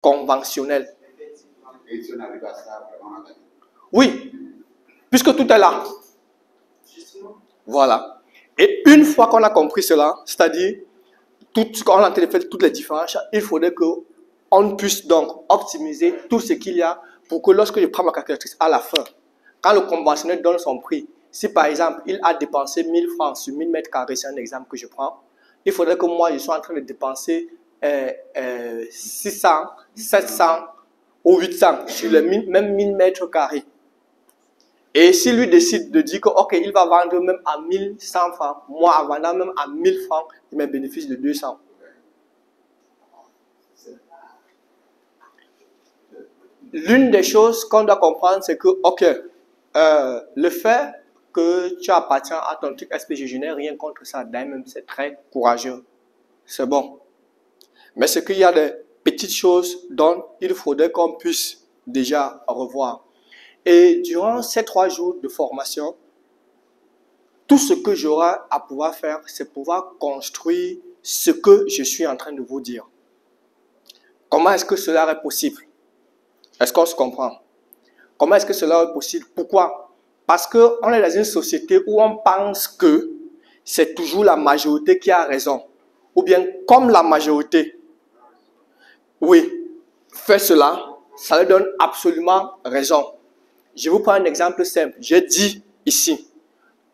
conventionnel. Et si on arrive à ça, vraiment, on a gagné. Oui, puisque tout est là. Voilà. Et une fois qu'on a compris cela, c'est-à-dire, quand on a fait toutes les différences, il faudrait qu'on puisse donc optimiser tout ce qu'il y a pour que lorsque je prends ma calculatrice à la fin, quand le conventionnel donne son prix, si par exemple il a dépensé 1000 francs sur 1000 mètres carrés, c'est un exemple que je prends, il faudrait que moi je sois en train de dépenser 600, 700 ou 800 sur les même 1000 mètres carrés. Et s'il lui décide de dire que, ok, il va vendre même à 1100 francs, moi en vendant même à 1000 francs, il me bénéficie de 200. L'une des choses qu'on doit comprendre, c'est que, ok, le fait que tu appartiens à ton truc SPG, je n'ai rien contre ça, d'ailleurs c'est très courageux, c'est bon. Mais c'est qu'il y a des petites choses dont il faudrait qu'on puisse déjà revoir. Et durant ces 3 jours de formation, tout ce que j'aurai à pouvoir faire, c'est pouvoir construire ce que je suis en train de vous dire. Comment est-ce que cela est possible? Est-ce qu'on se comprend? Comment est-ce que cela est possible? Pourquoi? Parce qu'on est dans une société où on pense que c'est toujours la majorité qui a raison. Ou bien comme la majorité, oui, fait cela, ça lui donne absolument raison. Je vous prends un exemple simple. J'ai dit ici,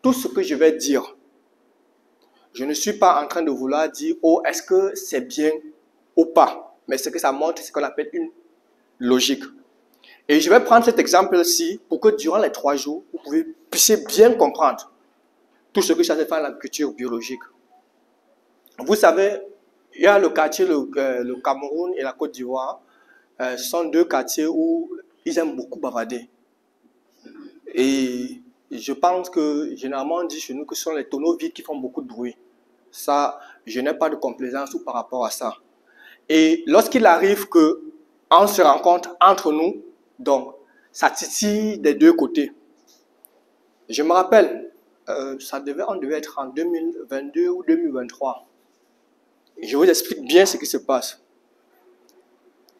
tout ce que je vais dire, je ne suis pas en train de vouloir dire, oh, est-ce que c'est bien ou pas. Mais ce que ça montre, c'est ce qu'on appelle une logique. Et je vais prendre cet exemple-ci pour que durant les 3 jours, vous puissiez bien comprendre tout ce que ça fait faire l'agriculture biologique. Vous savez, il y a le quartier, le Cameroun et la Côte d'Ivoire. Ce sont 2 quartiers où ils aiment beaucoup bavarder. Et je pense que généralement on dit chez nous que ce sont les tonneaux vides qui font beaucoup de bruit. Ça, je n'ai pas de complaisance par rapport à ça. Et lorsqu'il arrive qu'on se rencontre entre nous, donc ça titille des 2 côtés. Je me rappelle, on devait être en 2022 ou 2023. Je vous explique bien ce qui se passe.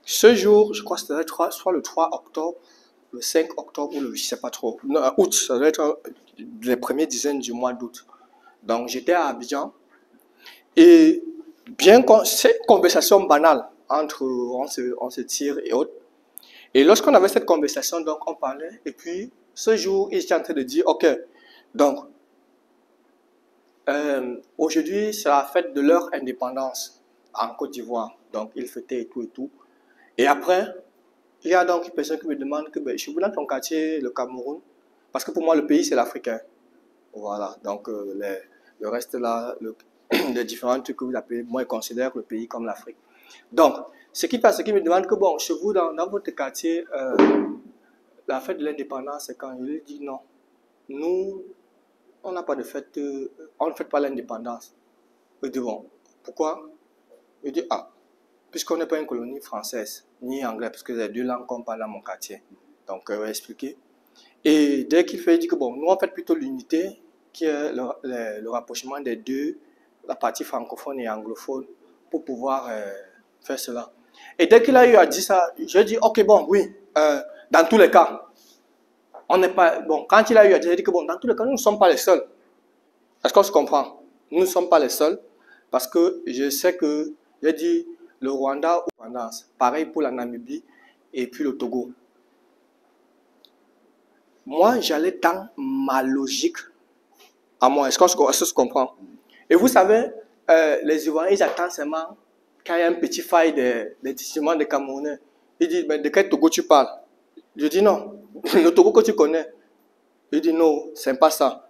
Ce jour, je crois que c'était soit le 3 octobre, le 5 octobre ou le, je ne sais pas trop, non, août, ça doit être les premières dizaines du mois d'août. Donc j'étais à Abidjan et bien cette conversation banale entre on se tire et autres. Et lorsqu'on avait cette conversation, donc on parlait et puis ce jour, il était en train de dire, ok, donc aujourd'hui c'est la fête de leur indépendance en Côte d'Ivoire. Donc ils fêtaient et tout et tout. Et après, il y a donc une personne qui me demande que je suis dans ton quartier, le Cameroun, parce que pour moi, le pays, c'est l'Africain. Voilà, donc le reste là, les différents trucs que vous appelez, moi, je considère le pays comme l'Afrique. Donc, ce qui passe, c'est qu'il me demande que, bon, chez vous, dans votre quartier, la fête de l'indépendance, c'est quand? Je lui dis non. Nous, on n'a pas de fête, on ne fête pas l'indépendance. Je dis bon, pourquoi? Je dis ah. Puisqu'on n'est pas une colonie française, ni anglaise, parce que c'est 2 langues qu'on parle dans mon quartier. Donc, je vais expliquer. Et dès qu'il fait, il dit que bon, nous on fait plutôt l'unité, qui est le rapprochement des 2, la partie francophone et anglophone, pour pouvoir faire cela. Et dès qu'il a eu à dire ça, je dis, ok, bon, oui, dans tous les cas, on n'est pas, bon, quand il a eu à dire, il dit que bon, dans tous les cas, nous ne sommes pas les seuls. Est-ce qu'on se comprend? Nous ne sommes pas les seuls, parce que je sais que, j'ai dit, le Rwanda, pareil pour la Namibie et puis le Togo. Moi, j'allais dans ma logique à moi. Est-ce qu'on se comprend? Et vous savez, les Ivoiriens, ils attendent seulement quand il y a un petit faille des disciples des Camerounais. Ils disent, mais de quel Togo tu parles? Je dis non, le Togo que tu connais. Il dit non, c'est pas ça.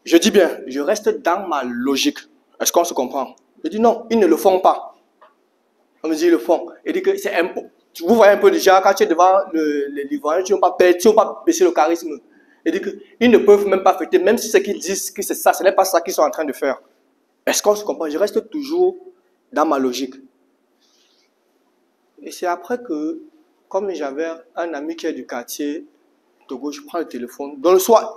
Je dis bien, je reste dans ma logique. Est-ce qu'on se comprend? Je dis non, ils ne le font pas. On me dit ils le font. Il dit que c'est un peu. Vous voyez un peu déjà, quand tu es devant les Ivoiriens, tu n'as pas baisser le charisme. Il dit qu'ils ne peuvent même pas fêter, même si ce qu'ils disent que c'est ça, ce n'est pas ça qu'ils sont en train de faire. Est-ce qu'on se comprend? Je reste toujours dans ma logique. Et c'est après que, comme j'avais un ami qui est du quartier Togo, je prends le téléphone. Dans le soir,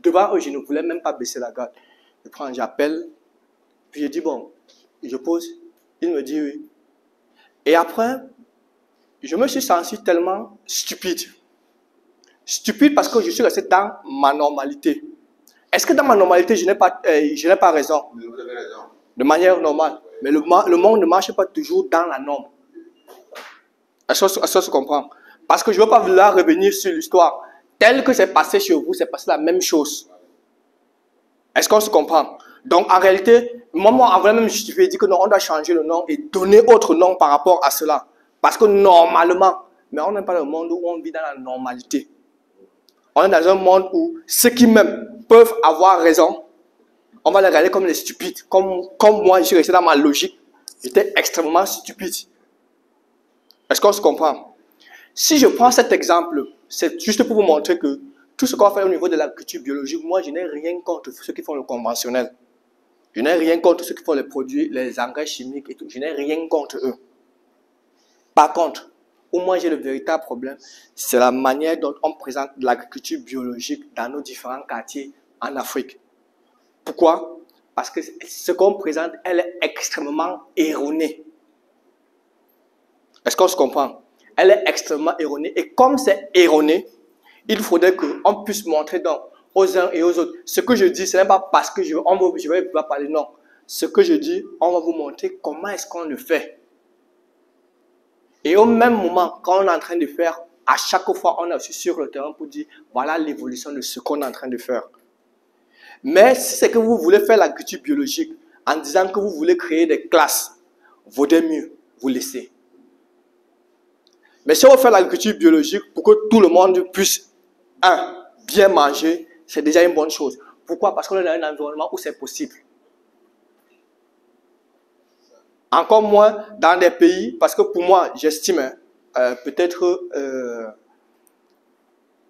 devant eux, je ne voulais même pas baisser la garde. J'appelle, puis je dis bon, je pose. Il me dit oui. Et après, je me suis senti tellement stupide. Stupide parce que je suis resté dans ma normalité. Est-ce que dans ma normalité, je n'ai pas raison? Vous avez raison. De manière normale. Mais le monde ne marche pas toujours dans la norme. Est-ce que ça se comprend? Parce que je ne veux pas vouloir revenir sur l'histoire. Tel que c'est passé chez vous, c'est passé la même chose. Est-ce qu'on se comprend? Donc, en réalité, moi, avant même, je vais dire que non, on doit changer le nom et donner autre nom par rapport à cela. Parce que normalement, mais on n'est pas dans le monde où on vit dans la normalité. On est dans un monde où ceux qui même peuvent avoir raison, on va les regarder comme des stupides. Comme moi, je suis resté dans ma logique. J'étais extrêmement stupide. Est-ce qu'on se comprend? Si je prends cet exemple, c'est juste pour vous montrer que tout ce qu'on fait au niveau de l'agriculture biologique, moi, je n'ai rien contre ceux qui font le conventionnel. Je n'ai rien contre ceux qui font les produits, les engrais chimiques et tout. Je n'ai rien contre eux. Par contre, où moi j'ai le véritable problème, c'est la manière dont on présente l'agriculture biologique dans nos différents quartiers en Afrique. Pourquoi? Parce que ce qu'on présente, elle est extrêmement erronée. Est-ce qu'on se comprend? Elle est extrêmement erronée. Et comme c'est erroné, il faudrait qu'on puisse montrer donc aux uns et aux autres. Ce que je dis, ce n'est pas parce que je vais pouvoir parler, non. Ce que je dis, on va vous montrer comment est-ce qu'on le fait. Et au même moment, quand on est en train de faire, à chaque fois, on est aussi sur le terrain pour dire, voilà l'évolution de ce qu'on est en train de faire. Mais si c'est que vous voulez faire l'agriculture biologique, en disant que vous voulez créer des classes, vaudrait mieux vous laisser. Mais si on fait l'agriculture biologique pour que tout le monde puisse, bien manger, c'est déjà une bonne chose. Pourquoi? Parce qu'on est dans un environnement où c'est possible. Encore moins dans des pays, parce que pour moi, j'estime, peut-être,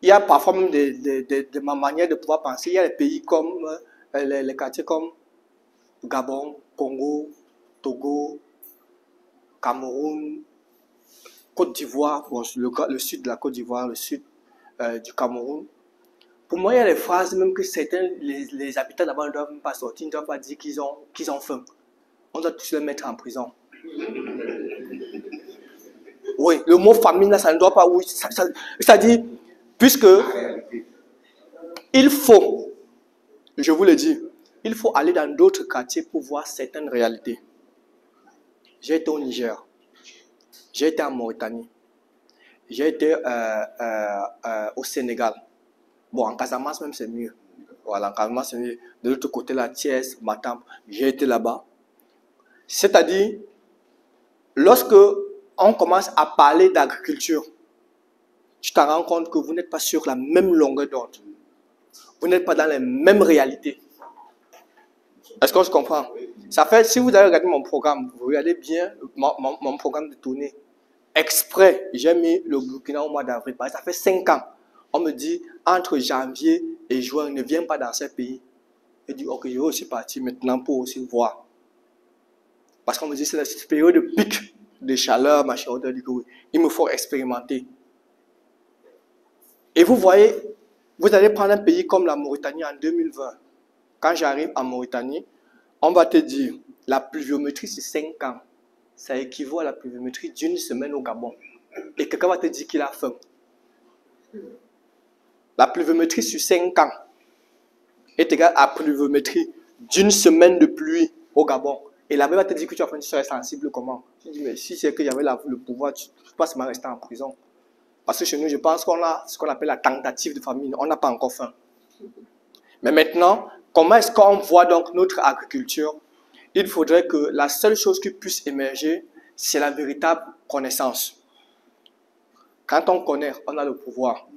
il y a parfois même de ma manière de pouvoir penser, il y a des pays comme, les quartiers comme Gabon, Congo, Togo, Cameroun, Côte d'Ivoire, bon, le sud de la Côte d'Ivoire, le sud du Cameroun. Pour moi, il y a des phrases même que certains, les habitants là-bas ne doivent même pas sortir, ils ne doivent pas dire qu'ils ont faim. On doit tous les mettre en prison. Oui, le mot famine, là, ça ne doit pas... Oui, c'est-à-dire, puisque il faut, je vous le dis, il faut aller dans d'autres quartiers pour voir certaines réalités. J'ai été au Niger, j'ai été en Mauritanie, j'ai été au Sénégal. Bon, en Casamance même c'est mieux. Voilà, en Casamance c'est mieux. De l'autre côté, la Thiès, Matam, j'ai été là-bas. C'est-à-dire, lorsque on commence à parler d'agriculture, tu te rends compte que vous n'êtes pas sur la même longueur d'onde. Vous n'êtes pas dans les mêmes réalités. Est-ce qu'on se comprend? Ça fait, si vous avez regardé mon programme, vous regardez bien mon programme de tournée. Exprès, j'ai mis le Burkina au mois d'avril. Ça fait 5 ans. On me dit, entre janvier et juin, ne viens pas dans ces pays. Je dis, ok, je vais aussi partir maintenant pour aussi voir. Parce qu'on me dit, c'est la période de pic de chaleur, machin, on dit que oui, il me faut expérimenter. Et vous voyez, vous allez prendre un pays comme la Mauritanie en 2020. Quand j'arrive en Mauritanie, on va te dire, la pluviométrie c'est 5 ans. Ça équivaut à la pluviométrie d'une semaine au Gabon. Et quelqu'un va te dire qu'il a faim. La pluviométrie sur 5 ans est égale à la pluviométrie d'une semaine de pluie au Gabon. Et là-bas, va te dire que tu serais sensible comment? Tu dis, mais si c'est que j'avais le pouvoir, tu ne peux pas seulement rester en prison. Parce que chez nous, je pense qu'on a ce qu'on appelle la tentative de famine. On n'a pas encore faim. Mais maintenant, comment est-ce qu'on voit donc notre agriculture? Il faudrait que la seule chose qui puisse émerger, c'est la véritable connaissance. Quand on connaît, on a le pouvoir.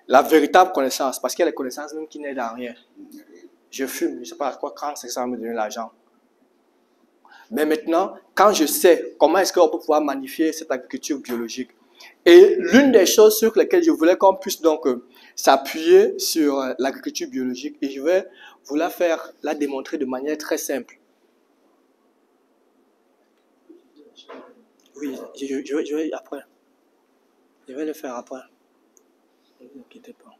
La véritable connaissance, parce qu'il y a les connaissances même qui n'aident à rien. Je fume, je ne sais pas à quoi, quand c'est ça va me donner l'argent. Mais maintenant, quand je sais comment est-ce qu'on peut pouvoir magnifier cette agriculture biologique, et l'une des choses sur lesquelles je voulais qu'on puisse donc s'appuyer sur l'agriculture biologique, et je vais vous la démontrer de manière très simple. Oui, je vais après. Je vais le faire après. Ne vous inquiétez pas.